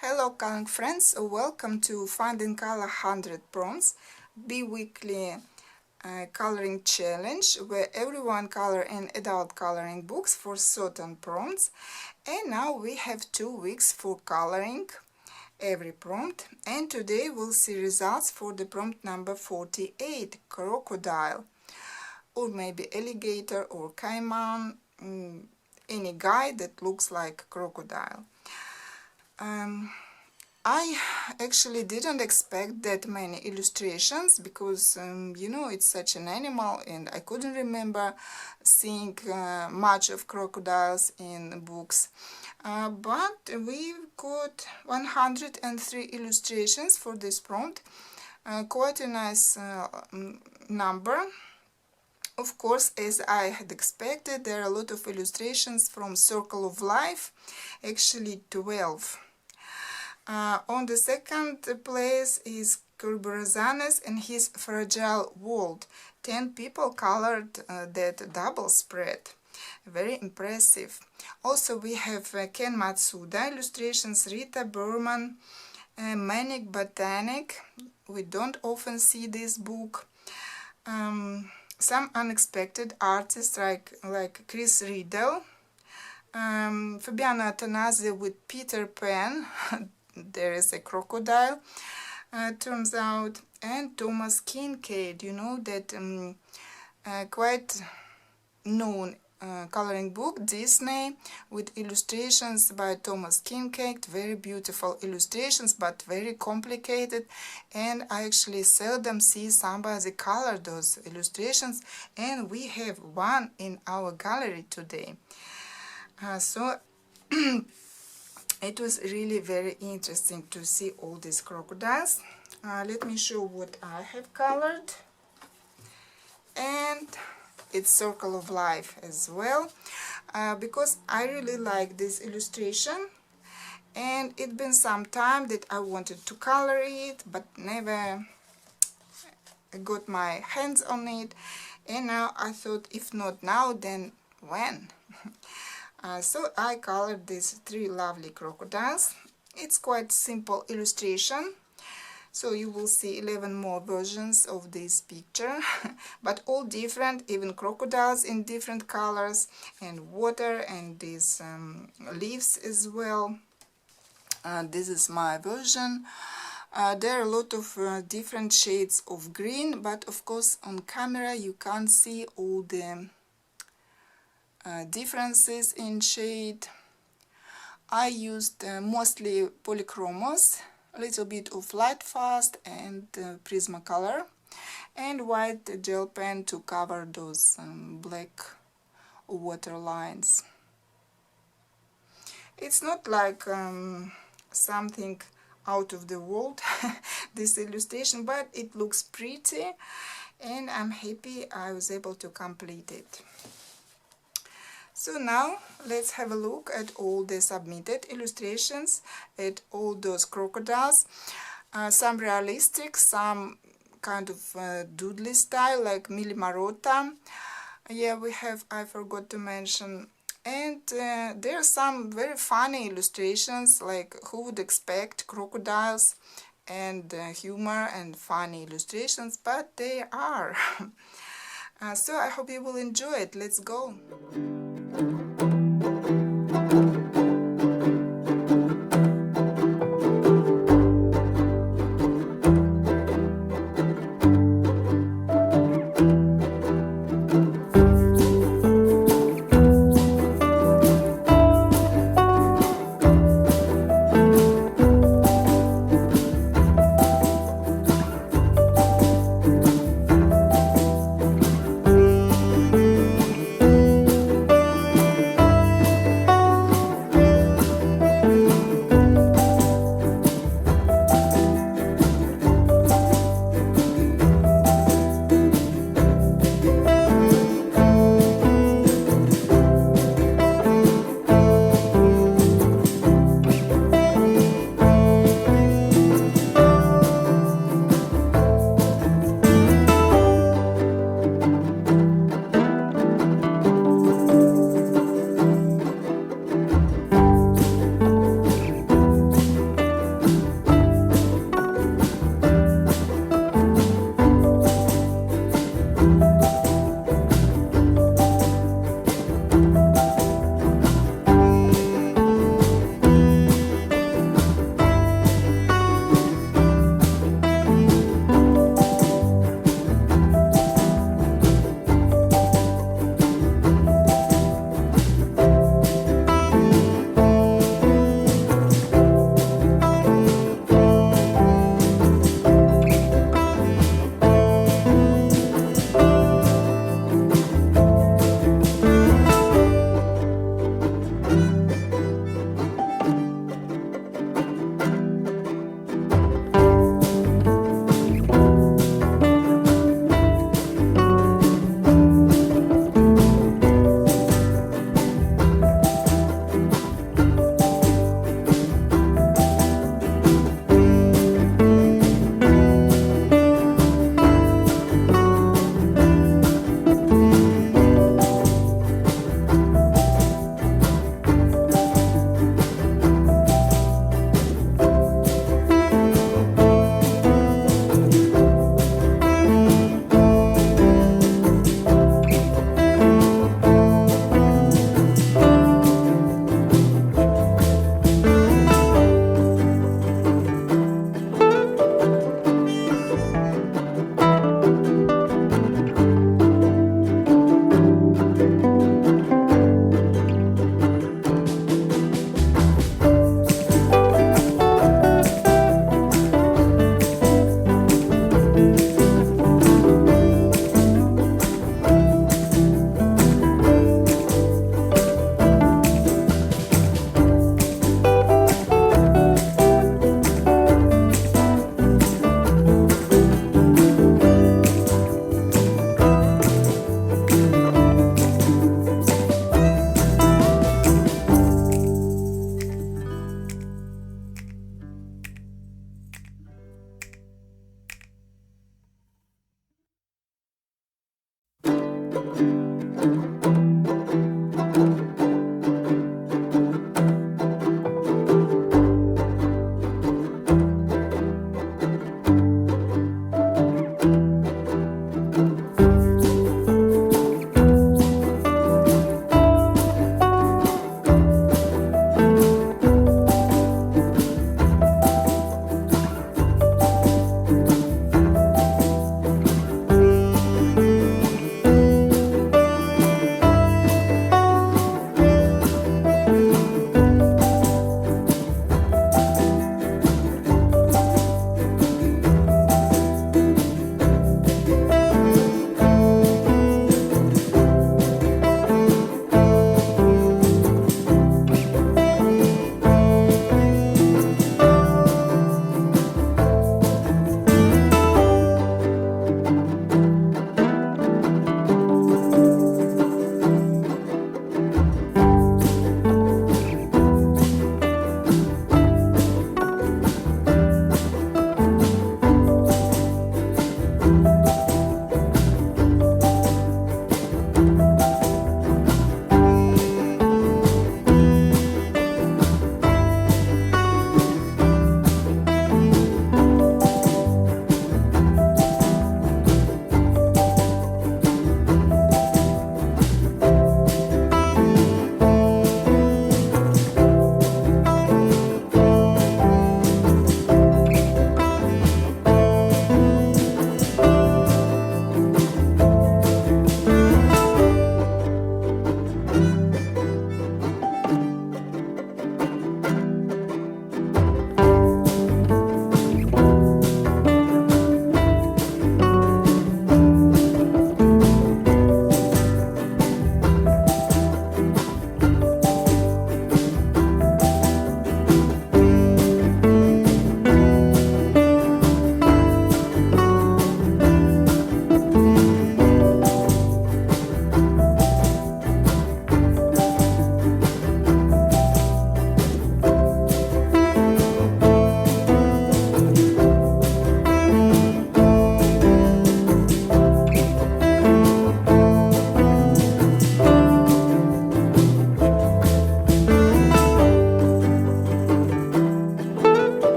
Hello coloring friends, welcome to Find and Color 100 Prompts, bi-weekly coloring challenge where everyone color in adult coloring books for certain prompts. And now we have 2 weeks for coloring every prompt, and today we'll see results for the prompt number 48, crocodile, or maybe alligator or caiman, any guy that looks like crocodile. I actually didn't expect that many illustrations because it's such an animal, and I couldn't remember seeing much of crocodiles in books. But we've got 103 illustrations for this prompt, quite a nice number. Of course, as I had expected, there are a lot of illustrations from Circle of Life, actually 12. On the second place is Kerberosanes and his Fragile World. 10 people colored that double spread. Very impressive. Also, we have Ken Matsuda illustrations, Rita Berman, Manic Botanic. We don't often see this book. Some unexpected artists like Chris Riddle, Fabiana Atanasio with Peter Pan. There is a crocodile, turns out, and Thomas Kincaid, that quite known coloring book, Disney, with illustrations by Thomas Kincaid, very beautiful illustrations, but very complicated, and I actually seldom see somebody color those illustrations, and we have one in our gallery today. So it was really very interesting to see all these crocodiles. Let me show what I have colored. And it's Circle of Life as well, because I really like this illustration, and it's been some time that I wanted to color it, but never got my hands on it, and now I thought, if not now, then when? So I colored these 3 lovely crocodiles. It's quite simple illustration, so you will see 11 more versions of this picture, but all different, even crocodiles in different colors, and water, and these leaves as well. This is my version. There are a lot of different shades of green, but of course on camera you can't see all the differences in shade. I used mostly polychromos, a little bit of light fast and Prismacolor, and white gel pen to cover those black water lines. It's not like something out of the world, this illustration, but it looks pretty, and I'm happy I was able to complete it. So now let's have a look at all the submitted illustrations, at all those crocodiles. Some realistic, some kind of doodly style, like Mili Marotta. Yeah, we have, I forgot to mention. And there are some very funny illustrations, like who would expect crocodiles and humor and funny illustrations, but they are. So I hope you will enjoy it. Let's go.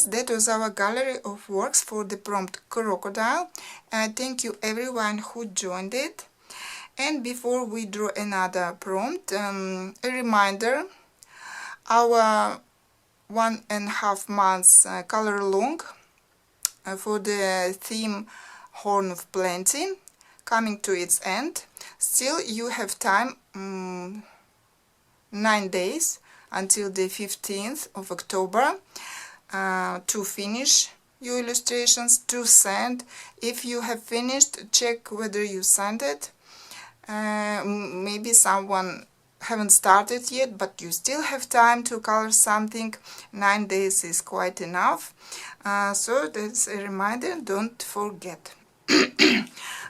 that was our gallery of works for the prompt crocodile. Thank you everyone who joined it. And before we draw another prompt, a reminder, our 1.5 months color along for the theme Horn of Plenty coming to its end. Still you have time, 9 days until the 15th of October to finish your illustrations, to send. If you have finished, check whether you sent it. Maybe someone haven't started yet, but you still have time to color something. 9 days is quite enough, so that's a reminder, don't forget.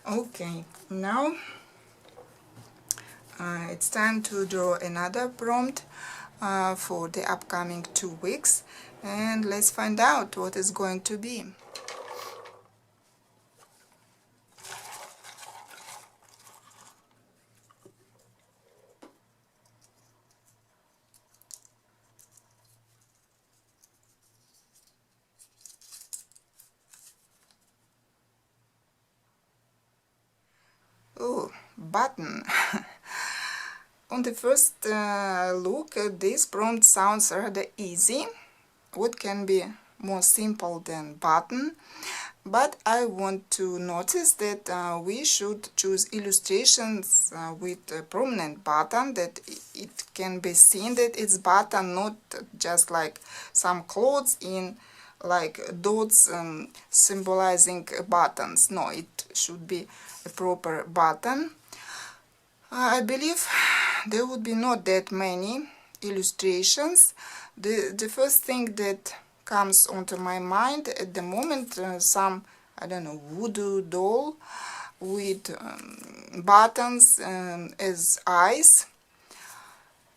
Okay, now it's time to draw another prompt for the upcoming 2 weeks, and let's find out what is going to be. Oh, button. On the first look, this prompt sounds rather easy. What can be more simple than button? But I want to notice that we should choose illustrations with a prominent button, that it can be seen that it's button, not just like some clothes in like dots symbolizing buttons. No, it should be a proper button. I believe there would be not that many illustrations. The first thing that comes onto my mind at the moment, some, I don't know, voodoo doll with buttons as eyes.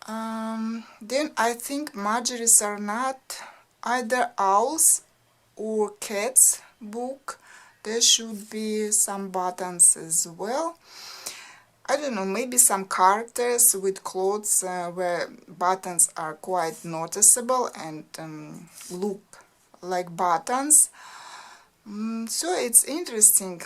Then I think Marjorie's are not either owls or cats book. There should be some buttons as well. I don't know, maybe some characters with clothes where buttons are quite noticeable and look like buttons. So it's interesting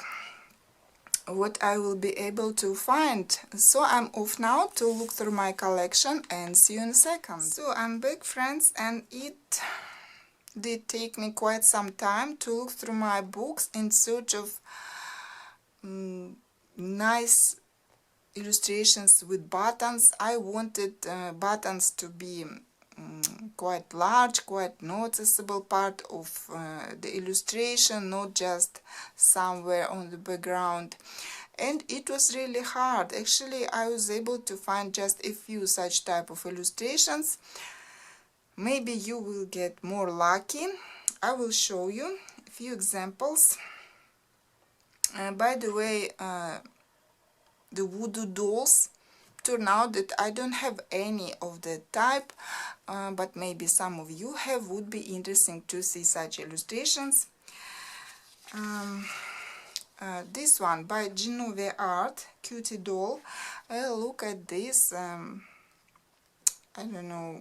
what I will be able to find. So I'm off now to look through my collection and see you in a second. So I'm back, friends, and it did take me quite some time to look through my books in search of nice illustrations with buttons. I wanted buttons to be quite large, quite noticeable part of the illustration, not just somewhere on the background. And it was really hard. Actually, I was able to find just a few such type of illustrations. Maybe you will get more lucky. I will show you a few examples. By the way, the voodoo dolls turn out that I don't have any of that type, but maybe some of you have. Would be interesting to see such illustrations. This one by Genove Art, Cutie Doll. Look at this, I don't know,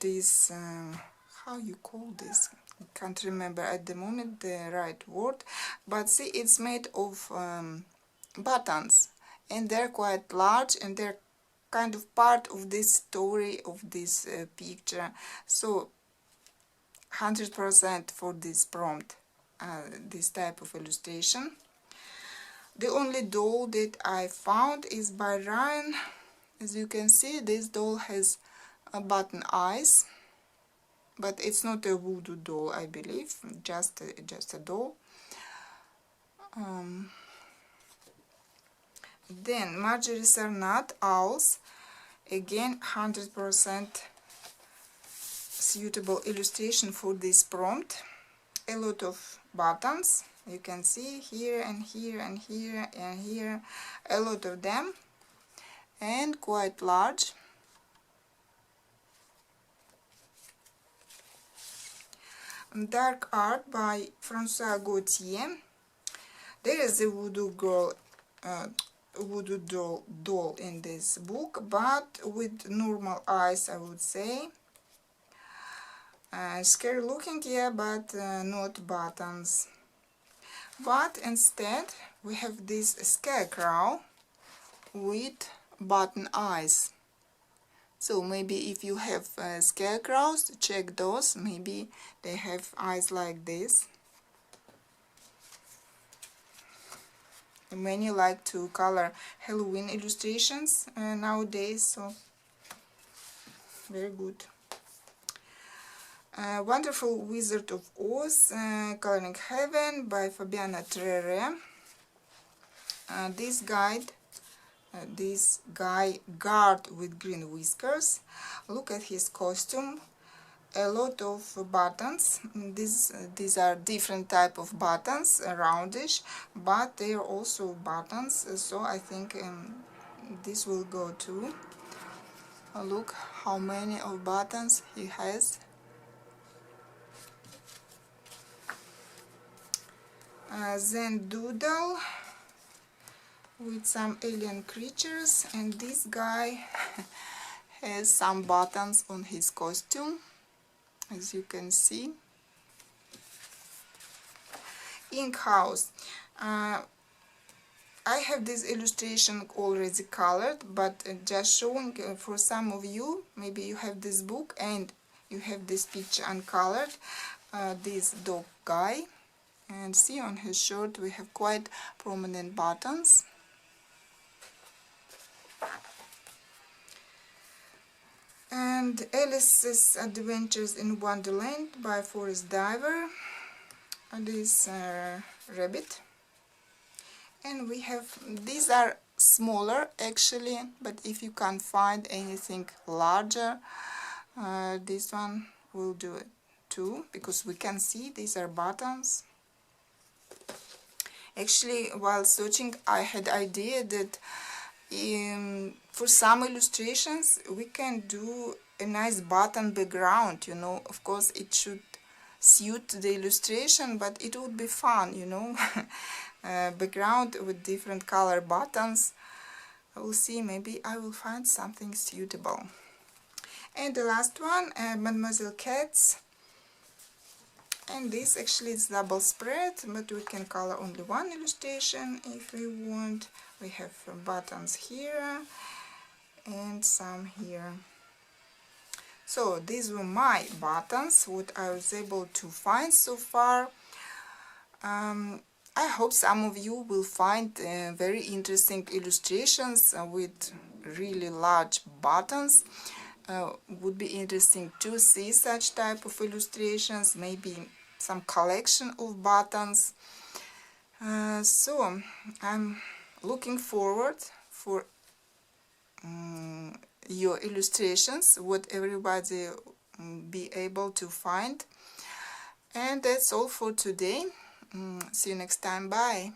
this, how you call this? I can't remember at the moment the right word, but see, it's made of buttons, and they're quite large, and they're kind of part of this story of this picture. So 100% for this prompt, this type of illustration. The only doll that I found is by Ryan. As you can see, this doll has button eyes, but it's not a voodoo doll, I believe, just a doll. Then Marjorie's are not owls. Again, 100% suitable illustration for this prompt. A lot of buttons, you can see here and here and here and here, a lot of them, and quite large. Dark Art by François Gauthier. There is a voodoo girl, voodoo doll in this book, but with normal eyes, I would say. Scary looking, yeah, but not buttons. But instead we have this scarecrow with button eyes. So maybe if you have scarecrows, check those. Maybe they have eyes like this. And many like to color Halloween illustrations nowadays, so very good. Wonderful Wizard of Oz, Coloring Heaven by Fabiana Trere. This guy guard with green whiskers. Look at his costume. A lot of buttons. These are different type of buttons, roundish, but they are also buttons. So I think this will go too. Look how many of buttons he has. Then doodle with some alien creatures, and this guy has some buttons on his costume, as you can see. Ink House. I have this illustration already colored, but just showing for some of you, maybe you have this book and you have this picture uncolored. This dog guy, and see on his shirt we have quite prominent buttons. And Alice's Adventures in Wonderland by Forest Diver, and this rabbit. And we have, these are smaller actually, but if you can't find anything larger, this one will do it too, because we can see these are buttons. Actually, while searching, I had idea that for some illustrations we can do a nice button background, you know. Of course it should suit the illustration, but it would be fun, you know. Background with different color buttons. I will see, maybe I will find something suitable. And the last one, Mademoiselle Cats. And this actually is double spread, but we can color only one illustration if we want. We have buttons here and some here. So these were my buttons, what I was able to find so far. I hope some of you will find very interesting illustrations with really large buttons. Would be interesting to see such type of illustrations, maybe some collection of buttons. So I'm looking forward for your illustrations, what everybody be able to find. And that's all for today. See you next time. Bye.